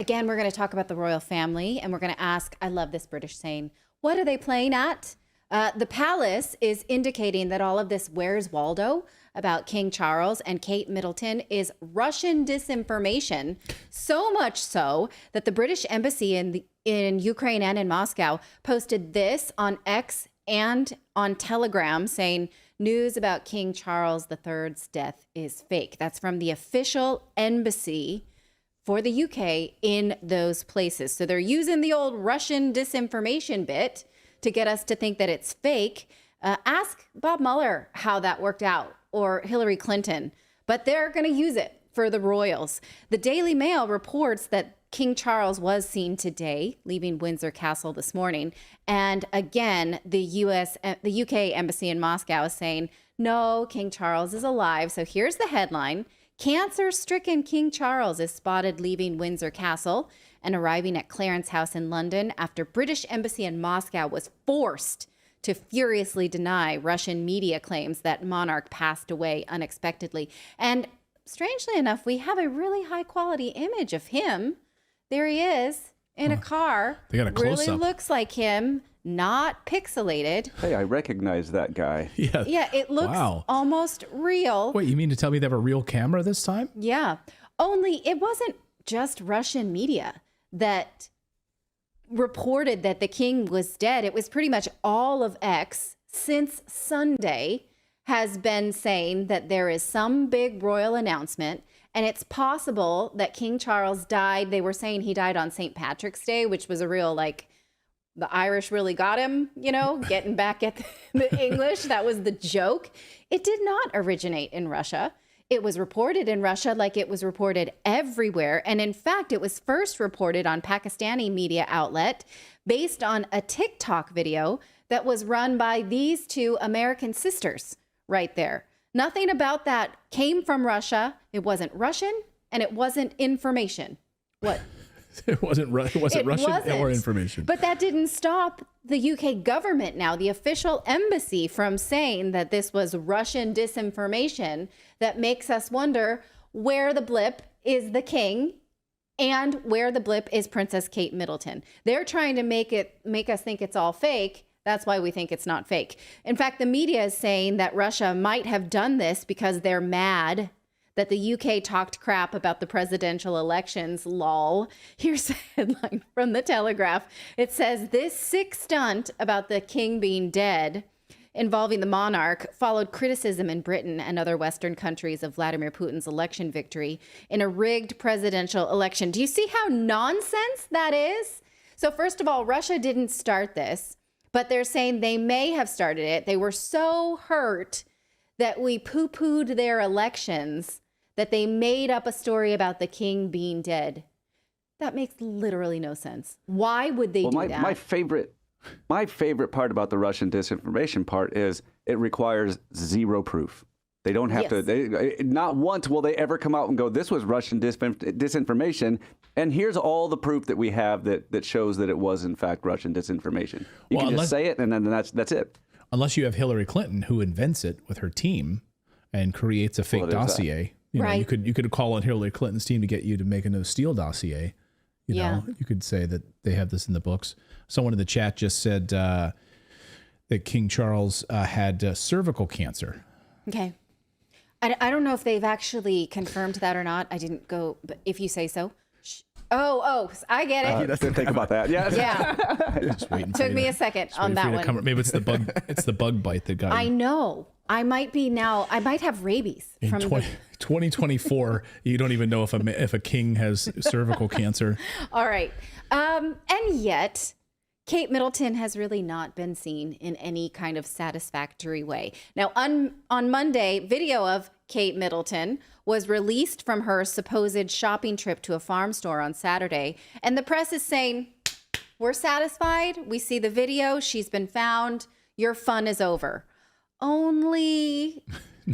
Again, we're going to talk about the royal family, and we're going to ask, I love this British saying, what are they playing at? The palace is indicating that all of this Where's Waldo about King Charles and Kate Middleton is Russian disinformation, so much so that the British embassy in Ukraine and in Moscow posted this on X and on Telegram saying news about King Charles III's death is fake. That's from the official embassy for the UK in those places. So they're using the old Russian disinformation bit to get us to think that it's fake. Ask Bob Mueller how that worked out, or Hillary Clinton, but they're going to use it for the royals. The Daily Mail reports that King Charles was seen today leaving Windsor Castle this morning. And again, the UK embassy in Moscow is saying, no, King Charles is alive. So here's the headline. Cancer-stricken King Charles is spotted leaving Windsor Castle and arriving at Clarence House in London after British embassy in Moscow was forced to furiously deny Russian media claims that monarch passed away unexpectedly. And strangely enough, we have a really high-quality image of him. There he is in a car. They got a close-up. Really looks like him, not pixelated. Hey, I recognize that guy. Yeah, it looks almost real. Wait, you mean to tell me they have a real camera this time? Yeah, only it wasn't just Russian media that reported that the king was dead. It was pretty much all of X since Sunday has been saying that there is some big royal announcement, and it's possible that King Charles died. They were saying he died on St. Patrick's Day, which was a real, like, the Irish really got him, you know, getting back at the English. That was the joke. It did not originate in Russia. It was reported in Russia like it was reported everywhere. And in fact, it was first reported on Pakistani media outlet based on a TikTok video that was run by these two American sisters right there. Nothing about that came from Russia. It wasn't Russian and it wasn't information. What? It wasn't Russian or information. But that didn't stop the UK government now, the official embassy, from saying that this was Russian disinformation that makes us wonder where the blip is the king and where the blip is Princess Kate Middleton. They're trying to make us think it's all fake. That's why we think it's not fake. In fact, the media is saying that Russia might have done this because they're mad that the UK talked crap about the presidential elections, lol. Here's a headline from the Telegraph. It says, this sick stunt about the king being dead involving the monarch followed criticism in Britain and other Western countries of Vladimir Putin's election victory in a rigged presidential election. Do you see how nonsense that is? So first of all, Russia didn't start this, but they're saying they may have started it. They were so hurt that we poo-pooed their elections that they made up a story about the king being dead. That makes literally no sense. Why would they do that? My favorite part about the Russian disinformation part is it requires zero proof. They don't have to, not once will they ever come out and go, this was Russian disinformation, and here's all the proof that we have that shows that it was in fact Russian disinformation. You can just say it and then that's it. Unless you have Hillary Clinton, who invents it with her team and creates a fake dossier. You know, you could call on Hillary Clinton's team to get you to make a no steal dossier. You know, you could say that they have this in the books. Someone in the chat just said that King Charles had cervical cancer. Okay. I don't know if they've actually confirmed that or not. I didn't go, but if you say so. Oh, I get it. That's the thing about that. Yeah. Just waiting Took me a second on that one. Maybe it's the bug. It's the bug bite that got you. I know. I might have rabies. In 2024, you don't even know if a king has cervical cancer. All right. And yet, Kate Middleton has really not been seen in any kind of satisfactory way. Now, on Monday, video of Kate Middleton was released from her supposed shopping trip to a farm store on Saturday. And the press is saying, we're satisfied. We see the video. She's been found. Your fun is over. Only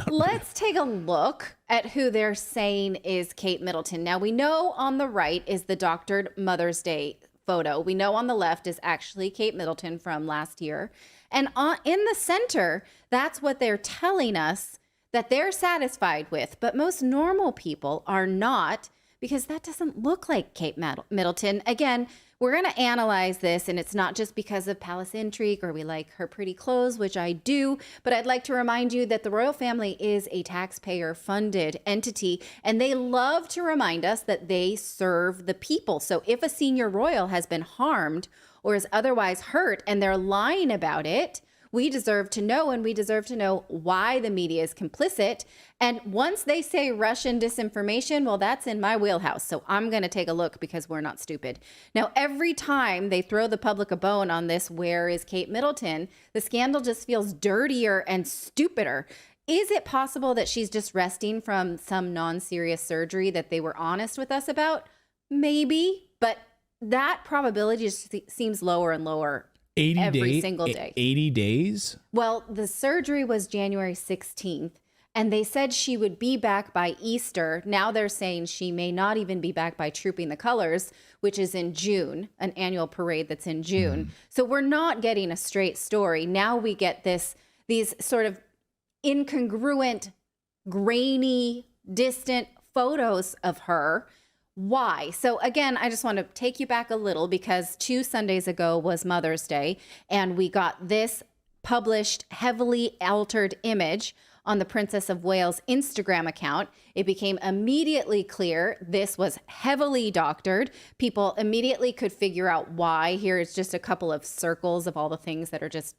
let's take a look at who they're saying is Kate Middleton. Now, we know on the right is the doctored Mother's Day photo. We know on the left is actually Kate Middleton from last year. And in the center, that's what they're telling us that they're satisfied with. But most normal people are not, because that doesn't look like Kate Middleton. Again, we're going to analyze this, and it's not just because of palace intrigue or we like her pretty clothes, which I do, but I'd like to remind you that the royal family is a taxpayer-funded entity, and they love to remind us that they serve the people. So if a senior royal has been harmed or is otherwise hurt and they're lying about it, we deserve to know, and we deserve to know why the media is complicit. And once they say Russian disinformation, well, that's in my wheelhouse. So I'm going to take a look because we're not stupid. Now, every time they throw the public a bone on this, where is Kate Middleton, the scandal just feels dirtier and stupider. Is it possible that she's just resting from some non-serious surgery that they were honest with us about? Maybe, but that probability just seems lower and lower. 80 every single day. 80 days? Well, the surgery was January 16th, and they said she would be back by Easter. Now they're saying she may not even be back by Trooping the Colors, which is in June, an annual parade that's in June. So we're not getting a straight story. Now we get these sort of incongruent, grainy, distant photos of her. Why? So again, I just want to take you back a little because 2 Sundays ago was Mother's Day, and we got this published, heavily altered image on the Princess of Wales Instagram account. It became immediately clear this was heavily doctored. People immediately could figure out why. Here is just a couple of circles of all the things that are just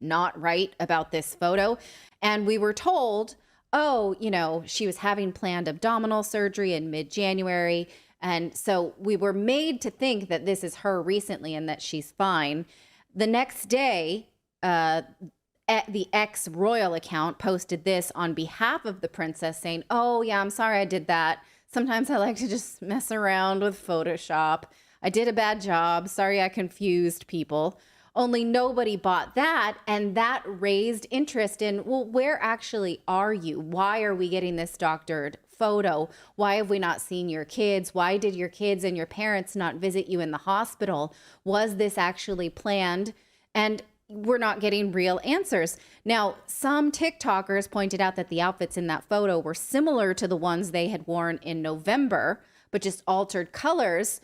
not right about this photo. And we were told, oh, you know, she was having planned abdominal surgery in mid-January. And so we were made to think that this is her recently and that she's fine. The next day, the ex-royal account posted this on behalf of the princess saying, oh, yeah, I'm sorry I did that. Sometimes I like to just mess around with Photoshop. I did a bad job. Sorry I confused people. Only nobody bought that, and that raised interest in, well, where actually are you? Why are we getting this doctored photo? Why have we not seen your kids? Why did your kids and your parents not visit you in the hospital? Was this actually planned? And we're not getting real answers. Now, some TikTokers pointed out that the outfits in that photo were similar to the ones they had worn in November, but just altered colors.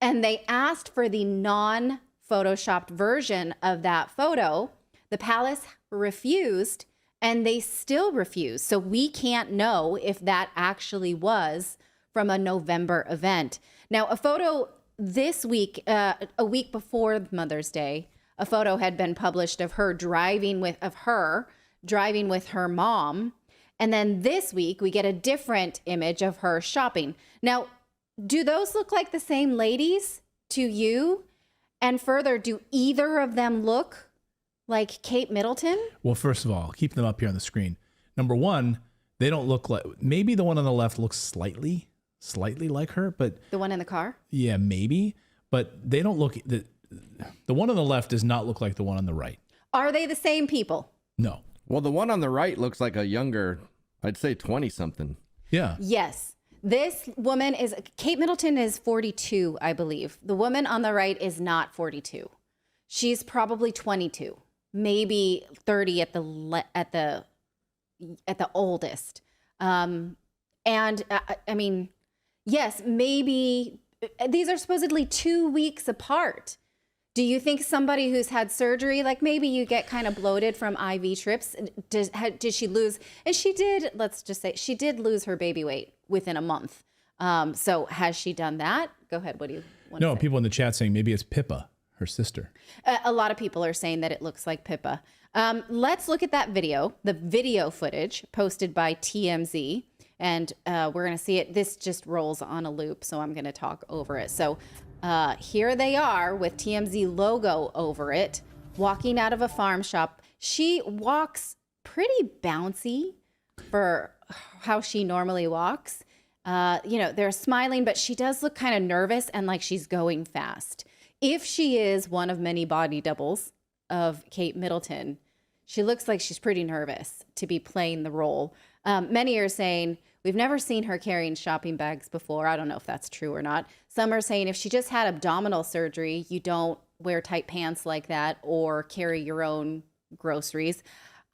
And they asked for the non-photoshopped version of that photo. The palace refused, and they still refuse. So we can't know if that actually was from a November event. Now, a photo this week, a week before Mother's Day, a photo had been published of her driving with her mom. And then this week we get a different image of her shopping. Now, do those look like the same ladies to you? And further, do either of them look like Kate Middleton? Well, first of all, keep them up here on the screen. Number one, they don't look like, maybe the one on the left looks slightly like her, but The one in the car? yeah, maybe, but they don't look, the one on the left does not look like the one on the right. Are they the same people? No. Well, the one on the right looks like a younger, I'd say 20 something. Yeah. Yes. This woman is, Kate Middleton is 42, I believe. The woman on the right is not 42. She's probably 22, maybe 30 at the oldest. And I mean, yes, maybe these are supposedly 2 weeks apart. Do you think somebody who's had surgery, like maybe you get kind of bloated from IV trips, did she lose? And she did, let's just say, she did lose her baby weight within a month. So has she done that? Go ahead. What do you want to say? No, people in the chat saying maybe it's Pippa, her sister. A lot of people are saying that it looks like Pippa. Let's look at that video, the video footage posted by TMZ. And we're going to see it. This just rolls on a loop, so I'm going to talk over it. So here they are with TMZ logo over it, walking out of a farm shop. She walks pretty bouncy for how she normally walks. You know, they're smiling, but she does look kind of nervous and like she's going fast. If she is one of many body doubles of Kate Middleton, she looks like she's pretty nervous to be playing the role. Many are saying, we've never seen her carrying shopping bags before. I don't know if that's true or not. Some are saying if she just had abdominal surgery, you don't wear tight pants like that or carry your own groceries.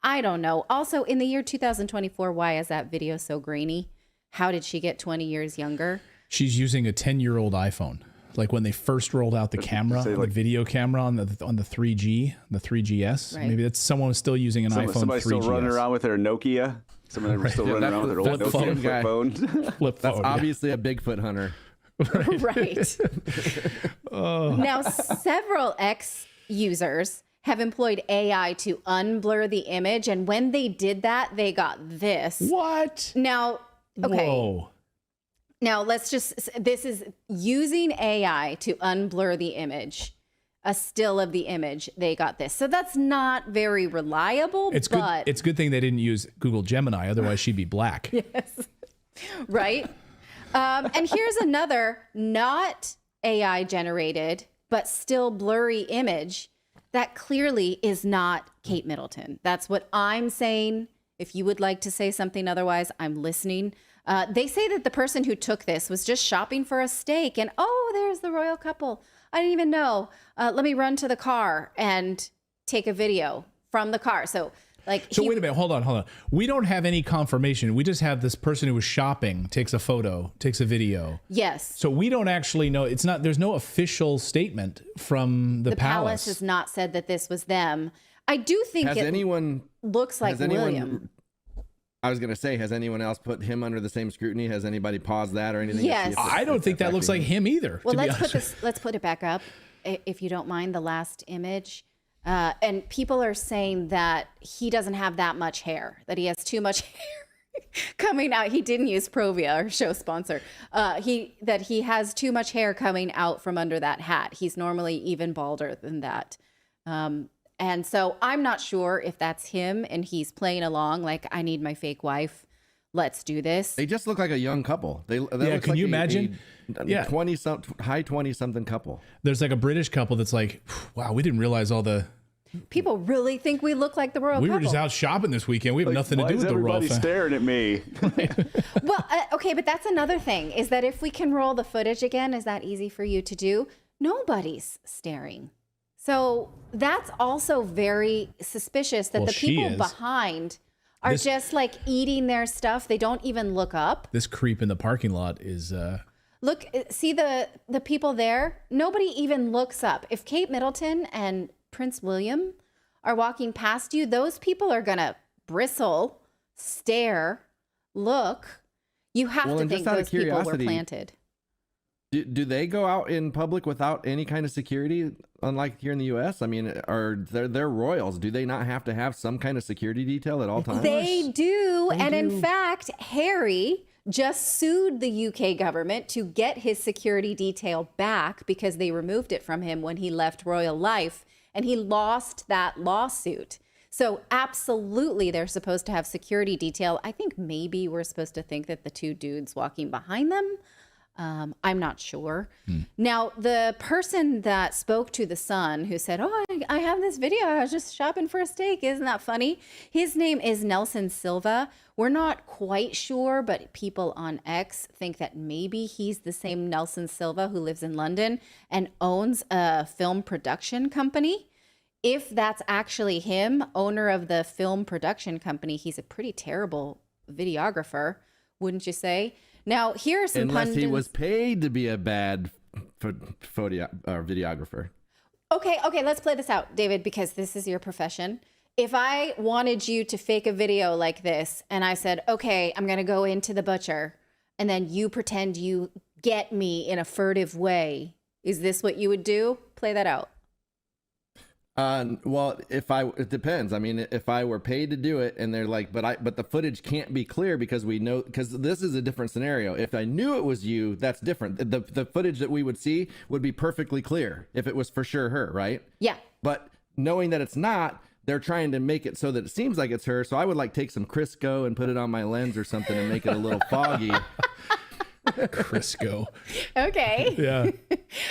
I don't know. Also, in the year 2024, why is that video so grainy? How did she get 20 years younger? She's using a 10-year-old iPhone. Like when they first rolled out the camera, the video camera on the 3G, the 3GS. Right. Maybe that's someone still using an iPhone 3GS. Somebody's still running around with their Nokia. Somebody still running around with their old Nokia flip phone. That's obviously a Bigfoot hunter. Right. Now, several X users have employed AI to unblur the image. And when they did that, they got this. What? Now, okay. Whoa. Now, this is using AI to unblur the image, a still of the image. They got this. So that's not very reliable, It's but good. It's a good thing they didn't use Google Gemini. Otherwise, she'd be black. yes. Right. And here's another not AI generated, but still blurry image that clearly is not Kate Middleton. That's what I'm saying. If you would like to say something otherwise, I'm listening. They say that the person who took this was just shopping for a steak and, oh, there's the royal couple. I didn't even know. Let me run to the car and take a video from the car. So wait a minute. Hold on. We don't have any confirmation. We just have this person who was shopping, takes a photo, takes a video. Yes. So we don't actually know. There's no official statement from the palace. The palace has not said that this was them. I do think looks like William. I was going to say, has anyone else put him under the same scrutiny? Has anybody paused that or anything? Yes. I don't think that looks like him either. Well, let's put it back up, if you don't mind, the last image. And people are saying that he doesn't have that much hair, that he has too much hair coming out. He didn't use Provia, our show sponsor. That he has too much hair coming out from under that hat. He's normally even balder than that. And so I'm not sure if that's him and he's playing along like, I need my fake wife. Let's do this. They just look like a young couple. They can you imagine? High 20-something couple. There's like a British couple that's like, wow, we didn't realize all the... People really think we look like the royal couple. We were just out shopping this weekend. We have nothing to do with the royal family. Staring at me? Well, okay, but that's another thing, is that if we can roll the footage again, is that easy for you to do? Nobody's staring. So that's also very suspicious that the people behind are just like eating their stuff. They don't even look up. This creep in the parking lot is... Look, see the people there? Nobody even looks up. If Kate Middleton and Prince William are walking past you, those people are going to bristle, stare, look. You have to think those people were planted. Do they go out in public without any kind of security, unlike here in the U.S.? I mean, they're royals. Do they not have to have some kind of security detail at all times? They do. In fact, Harry just sued the UK government to get his security detail back because they removed it from him when he left royal life, and he lost that lawsuit. So absolutely, they're supposed to have security detail. I think maybe we're supposed to think that the two dudes walking behind them, I'm not sure. Now, the person that spoke to The Sun, who said, oh, I have this video. I was just shopping for a steak. Isn't that funny? His name is Nelson Silva. We're not quite sure, but people on X think that maybe he's the same Nelson Silva who lives in London and owns a film production company. If that's actually him, owner of the film production company, he's a pretty terrible videographer, wouldn't you say? Now, here are some Unless he was paid to be a bad videographer. Okay, let's play this out, David, because this is your profession. If I wanted you to fake a video like this and I said, okay, I'm going to go into the butcher, and then you pretend you get me in a furtive way, is this what you would do? Play that out. Well, it depends. I mean, if I were paid to do it and they're like, but the footage can't be clear because this is a different scenario. If I knew it was you, that's different. The footage that we would see would be perfectly clear if it was for sure her, right? Yeah. But knowing that it's not, they're trying to make it so that it seems like it's her. So I would like take some Crisco and put it on my lens or something and make it a little foggy. Crisco. Okay. Yeah.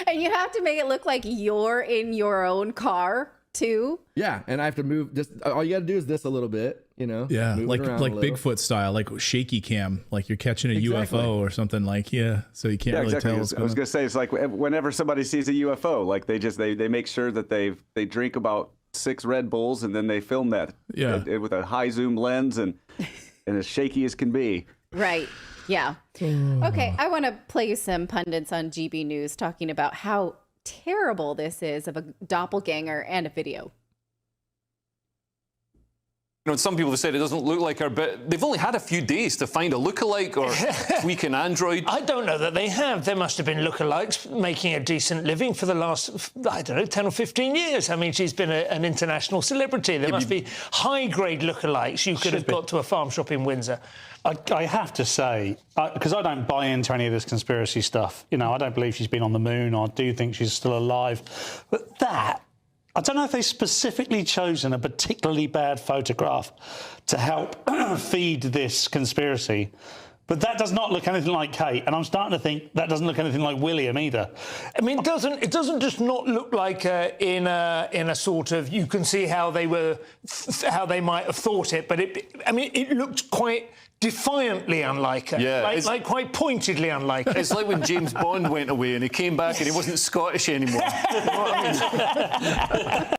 And you have to make it look like you're in your own car too. Yeah, and I have to move. Just all you got to do is this a little bit, Yeah, like Bigfoot style, like shaky cam, like you're catching a UFO or something. Like so you can't really tell. I was gonna say it's like whenever somebody sees a UFO, like they make sure that they drink about 6 Red Bulls and then they film that with a high zoom lens and as shaky as can be. Right. Yeah. Okay. I want to play you some pundits on GB News talking about how terrible this is of a doppelganger and a video. You know, some people have said it doesn't look like her, but they've only had a few days to find a lookalike or tweak an Android. I don't know that they have. There must have been lookalikes making a decent living for the last, I don't know, 10 or 15 years. I mean, she's been an international celebrity. There must be high-grade lookalikes you could have got to a farm shop in Windsor. I have to say, because I don't buy into any of this conspiracy stuff. You know, I don't believe she's been on the moon. I do think she's still alive. But that... I don't know if they've specifically chosen a particularly bad photograph to help feed this conspiracy, but that does not look anything like Kate, and I'm starting to think that doesn't look anything like William either. I mean, it doesn't just not look like in a sort of, you can see how they might have thought it, but it looked quite defiantly unlike her. Yeah, like quite pointedly unlike her. It's like when James Bond went away and he came back and he wasn't Scottish anymore. You know what I mean?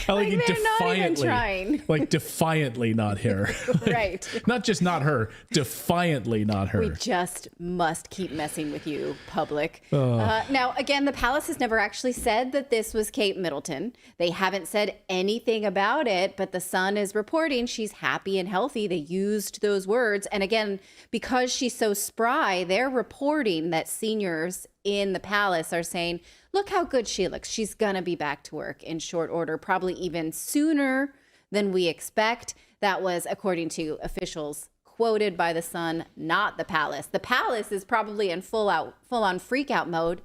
I like Like, they're not even trying. Like defiantly not her. Right. Not just not her, defiantly not her. We just must keep messing with you, public. Now, again, the palace has never actually said that this was Kate Middleton. They haven't said anything about it, but the Sun is reporting she's happy and healthy. They used those words. And again, because she's so spry, they're reporting that seniors in the palace are saying, look how good she looks. She's going to be back to work in short order, probably even sooner than we expect. That was according to officials quoted by the Sun, not the palace. The palace is probably in full on freak out mode.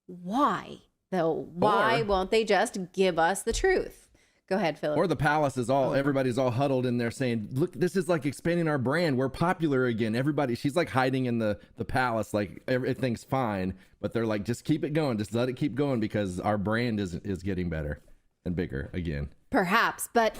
Why, though? Why won't they just give us the truth? Go ahead, Philip. Or the palace is everybody's all huddled in there saying, look, this is like expanding our brand. We're popular again. She's like hiding in the palace, like everything's fine. But they're like, just keep it going. Just let it keep going because our brand is getting better and bigger again. Perhaps, but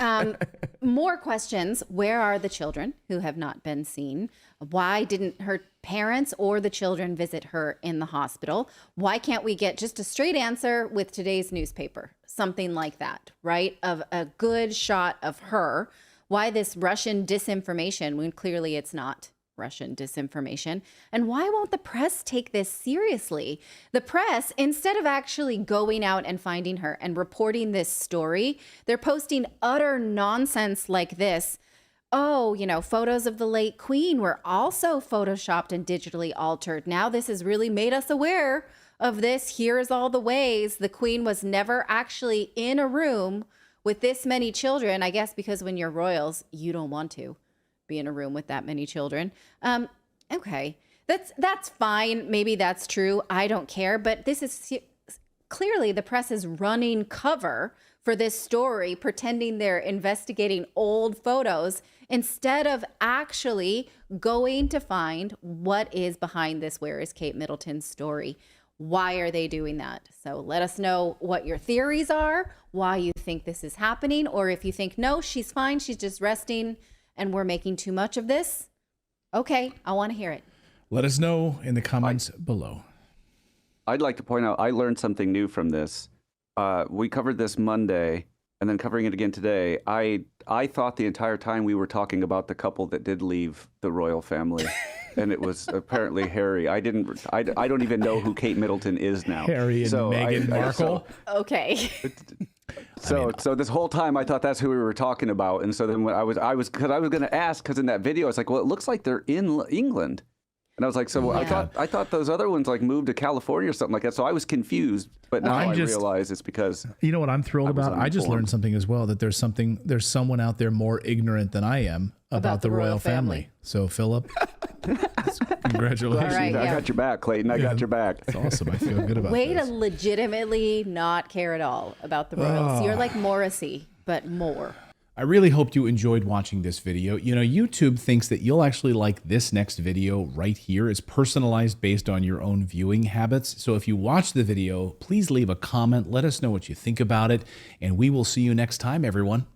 more questions. Where are the children who have not been seen? Why didn't her parents or the children visit her in the hospital? Why can't we get just a straight answer with today's newspaper? Something like that, right? Of a good shot of her. Why this Russian disinformation when clearly it's not Russian disinformation? And why won't the press take this seriously? The press, instead of actually going out and finding her and reporting this story, they're posting utter nonsense like this. Oh, you know, photos of the late queen were also photoshopped and digitally altered. Now this has really made us aware of this. Here's all the ways the queen was never actually in a room with this many children. I guess because when you're royals, you don't want to be in a room with that many children. Okay, that's fine. Maybe that's true. I don't care. But this is clearly the press is running cover for this story, pretending they're investigating old photos instead of actually going to find what is behind this Where is Kate Middleton's story. Why are they doing that? So let us know what your theories are, why you think this is happening, or if you think, no, she's fine, she's just resting, and we're making too much of this. Okay, I want to hear it. Let us know in the comments below. I'd like to point out, I learned something new from this. We covered this Monday, and then covering it again today. I thought the entire time we were talking about the couple that did leave the royal family. And it was apparently Harry. I don't even know who Kate Middleton is now. Harry and Meghan Markle. Okay. So this whole time I thought that's who we were talking about. And so then when I was going to ask, because in that video it's like, well, it looks like they're in England. And I was like, so Yeah. I thought those other ones like moved to California or something like that. So I was confused, but now I realize it's because you know what I'm thrilled about. I just learned something as well, that there's someone out there more ignorant than I am about the royal family. So Philip, congratulations. All right, I got your back, Clayton. I got your back. It's awesome. I feel good about Way this. to legitimately not care at all about the royals. You're like Morrissey, but more. I really hoped you enjoyed watching this video. You know, YouTube thinks that you'll actually like this next video right here. It's personalized based on your own viewing habits. So if you watch the video, please leave a comment. Let us know what you think about it. And we will see you next time, everyone.